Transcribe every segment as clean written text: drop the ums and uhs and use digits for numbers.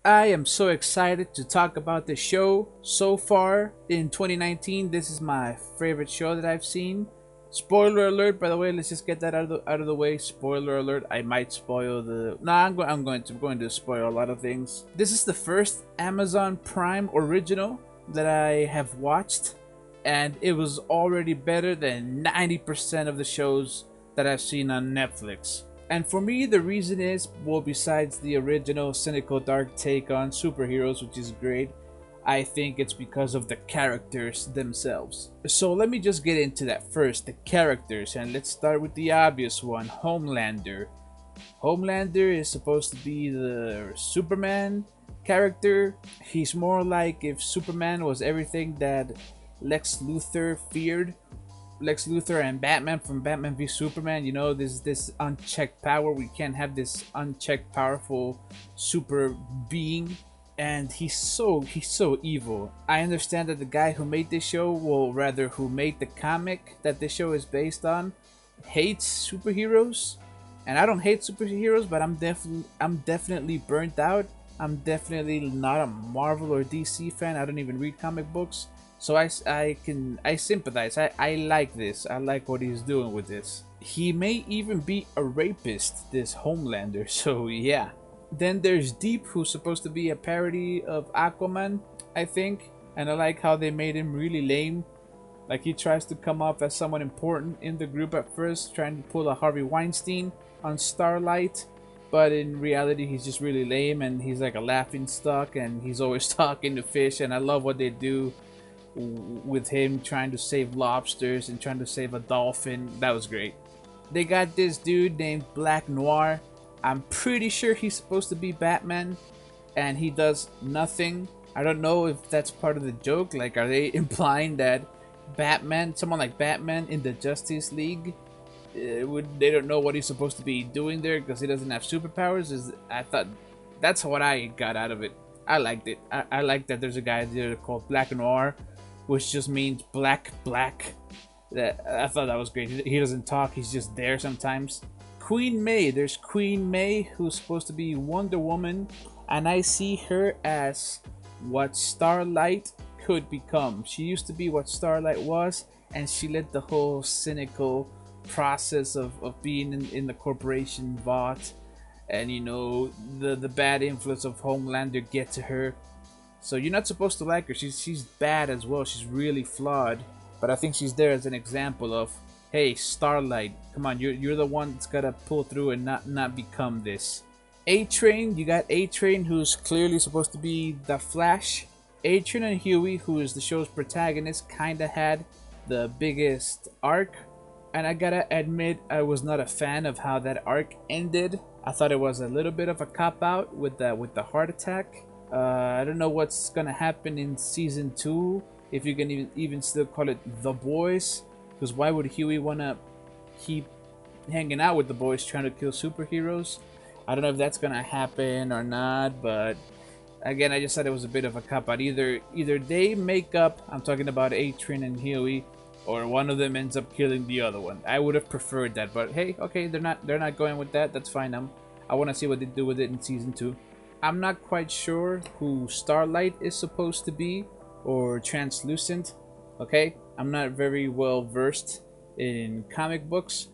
I am so excited to talk about the show. So far in 2019, this is my favorite show that I've seen. Spoiler alert, by the way, let's just get that out of the way. Spoiler alert, I might spoil the. Nah, I'm going to spoil a lot of things. This is the first Amazon Prime original that I have watched, and it was already better than 90% of the shows that I've seen on Netflix. And for me, the reason is, well, besides the original cynical dark take on superheroes, which is great, I think it's because of the characters themselves. So let me just get into that first, the characters, and let's start with the obvious one, Homelander. Homelander is supposed to be the Superman character. He's more like if Superman was everything that Lex Luthor feared. Lex Luthor and Batman from Batman v Superman. You know, this unchecked power. We can't have this unchecked, powerful super being, and he's so evil. I understand that the guy who made this show, well, rather who made the comic that this show is based on, hates superheroes, and I don't hate superheroes, but I'm definitely burnt out. I'm definitely not a Marvel or DC fan. I don't even read comic books. So I sympathize. I like this. I like what he's doing with this. He may even be a rapist, this Homelander. So yeah. Then there's Deep, who's supposed to be a parody of Aquaman, I think. And I like how they made him really lame. Like he tries to come off as someone important in the group at first, trying to pull a Harvey Weinstein on Starlight. But in reality, he's just really lame, and he's like a laughing stock, and he's always talking to fish. And I love what they do with him trying to save lobsters and trying to save a dolphin. That was great. They got this dude named Black Noir. I'm pretty sure he's supposed to be Batman, and he does nothing. I don't know if that's part of the joke. Like, are they implying that Batman, someone like Batman in the Justice League, they don't know what he's supposed to be doing there because he doesn't have superpowers? I thought that's what I got out of it. I liked it. I like that there's a guy there called Black Noir, which just means black. That I thought that was great. He doesn't talk. He's just there sometimes. Queen May. There's Queen May, who's supposed to be Wonder Woman, and I see her as what Starlight could become. She used to be what Starlight was, and she let the whole cynical process of being in the corporation vault, and you know, the bad influence of Homelander get to her. So you're not supposed to like her. She's bad as well. She's really flawed. But I think she's there as an example of, hey, Starlight, come on, you're the one that's gotta pull through and not become this. A Train, you got A Train, who's clearly supposed to be the Flash. A Train and Huey, who is the show's protagonist, kinda had the biggest arc. And I gotta admit, I was not a fan of how that arc ended. I thought it was a little bit of a cop out with the heart attack. I don't know what's gonna happen in season 2, if you can even still call it The Boys, because why would Huey wanna keep hanging out with the boys trying to kill superheroes? I don't know if that's gonna happen or not, but again, I just thought it was a bit of a cop out. Either they make up. I'm talking about A-Train and Huey, or one of them ends up killing the other one. I would have preferred that, but hey, okay, they're not going with that. That's fine. I want to see what they do with it in season 2. I'm not quite sure who Starlight is supposed to be, or Translucent. Okay, I'm not very well versed in comic books.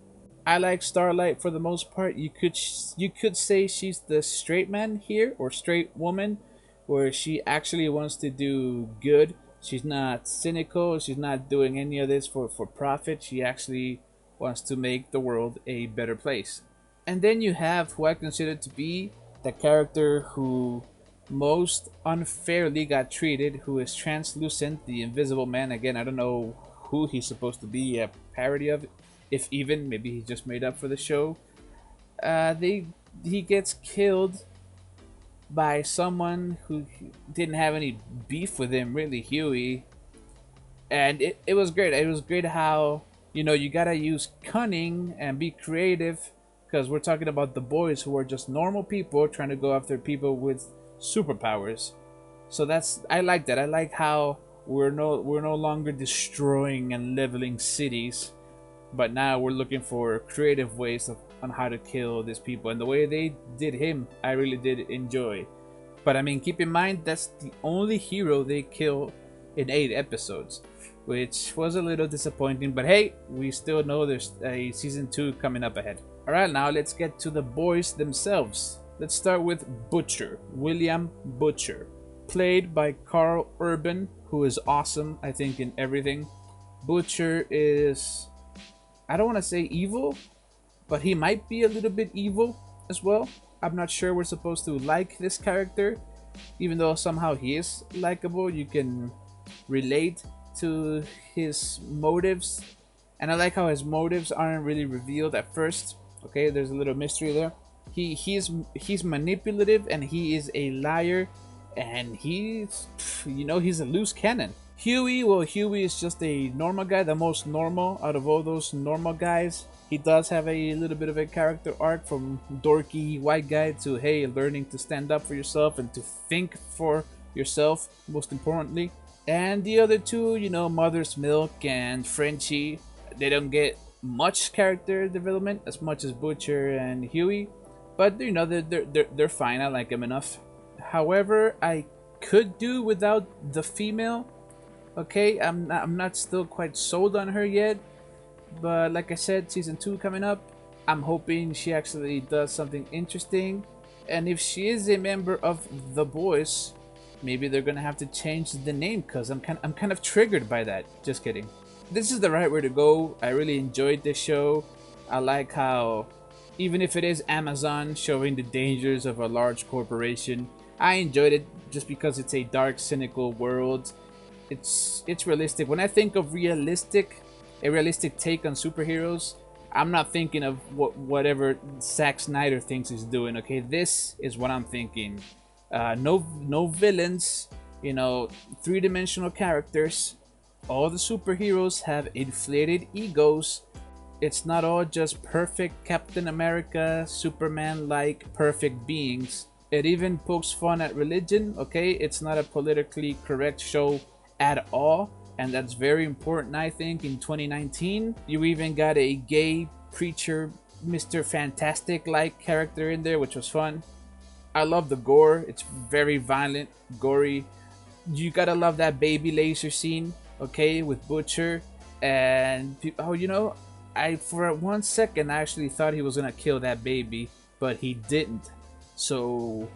I like Starlight for the most part. You could say she's the straight man here, or straight woman, where she actually wants to do good. She's not cynical. She's not doing any of this for profit. She actually wants to make the world a better place. And then you have who I consider to be the character who most unfairly got treated, who is Translucent, the Invisible Man. Again, I don't know who he's supposed to be a parody of, if even. Maybe he just made up for the show. They He gets killed by someone who didn't have any beef with him, really, Huey. And it was great. It was great how, you gotta use cunning and be creative, because we're talking about the boys who are just normal people trying to go after people with superpowers. So I like that. I like how we're no longer destroying and leveling cities, but now we're looking for creative ways on how to kill these people. And the way they did him, I really did enjoy. But I mean, keep in mind that's the only hero they kill in 8 episodes, which was a little disappointing. But hey, we still know there's a season 2 coming up ahead. Alright, now let's get to the boys themselves. Let's start with Butcher, William Butcher, played by Karl Urban, who is awesome, I think, in everything. Butcher is, I don't want to say evil, but he might be a little bit evil as well. I'm not sure we're supposed to like this character, even though somehow he is likable. You can relate to his motives, and I like how his motives aren't really revealed at first. Okay, there's a little mystery there. He's manipulative, and he is a liar, and he's, you know, he's a loose cannon. Huey, well, Huey is just a normal guy, the most normal out of all those normal guys. He does have a little bit of a character arc from dorky white guy to, hey, learning to stand up for yourself and to think for yourself, most importantly. And the other two, you know, Mother's Milk and Frenchie, they don't get much character development as much as Butcher and Huey, but you know, they're fine. I like them enough. However, I could do without the female. Okay, I'm not still quite sold on her yet, but like I said, season 2 coming up. I'm hoping she actually does something interesting, and if she is a member of the boys, maybe they're gonna have to change the name, because I'm kind of triggered by that. Just kidding. This is the right way to go. I really enjoyed this show. I like how, even if it is Amazon showing the dangers of a large corporation, I enjoyed it just because it's a dark, cynical world. It's realistic. When I think of a realistic take on superheroes, I'm not thinking of whatever Zack Snyder thinks he's doing. Okay, this is what I'm thinking. No villains, you know, three-dimensional characters. All the superheroes have inflated egos. It's not all just perfect Captain America, Superman-like perfect beings. It even pokes fun at religion. Okay, it's not a politically correct show at all, and that's very important, I think, in 2019. You even got a gay preacher, Mr. Fantastic like character in there, which was fun. I love the gore. It's very violent, gory. You gotta love that baby laser scene, okay, with Butcher. And oh, you know, I for 1 second I actually thought he was gonna kill that baby, but he didn't. So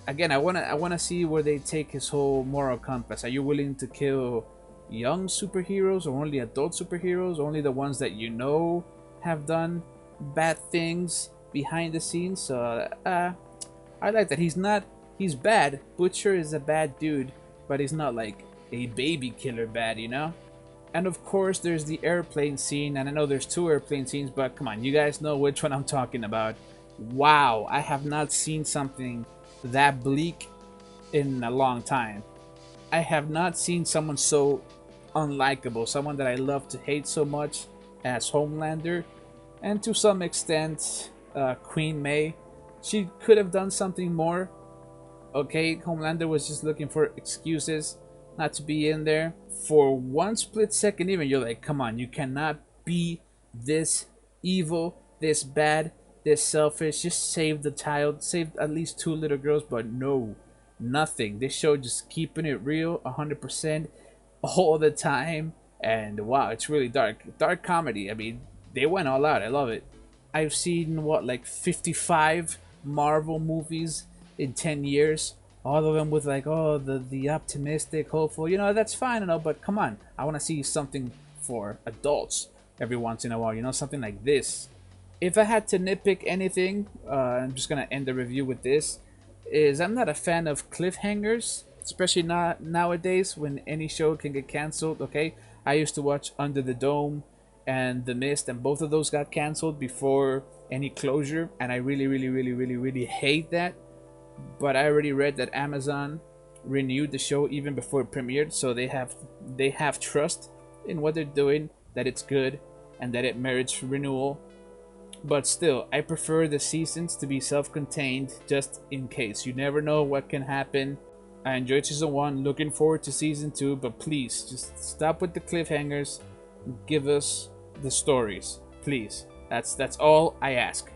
again, I wanna see where they take his whole moral compass. Are you willing to kill young superheroes, or only adult superheroes, only the ones that you know have done bad things behind the scenes? So I like that. He's bad. Butcher is a bad dude, but he's not like a baby killer bad, you know? And of course there's the airplane scene, and I know there's 2 airplane scenes, but come on, you guys know which one I'm talking about. Wow, I have not seen something that bleak in a long time. I have not seen someone so unlikable, someone that I love to hate so much as Homelander, and to some extent Queen May. She could have done something more. Okay, Homelander was just looking for excuses not to be in there. For 1 split second even, you're like, come on, you cannot be this evil, this bad, this selfish. Just save the child, save at least 2 little girls. But no, nothing. This show just keeping it real 100% all the time. And wow, it's really dark comedy. I mean, they went all out. I love it. I've seen what, like 55 Marvel movies in 10 years, all of them with like, oh, the optimistic, hopeful, you know, that's fine, you know, but come on, I want to see something for adults every once in a while, you know, something like this. If I had to nitpick anything, I'm just gonna end the review with this, is I'm not a fan of cliffhangers, especially not nowadays when any show can get canceled. Okay, I used to watch Under the Dome and The Mist, and both of those got canceled before any closure, and I really hate that. But I already read that Amazon renewed the show even before it premiered, so they have trust in what they're doing, that it's good and that it merits renewal. But still, I prefer the seasons to be self-contained, just in case. You never know what can happen. I enjoyed season 1, looking forward to season 2, but please just stop with the cliffhangers. Give us the stories, please. That's all I ask.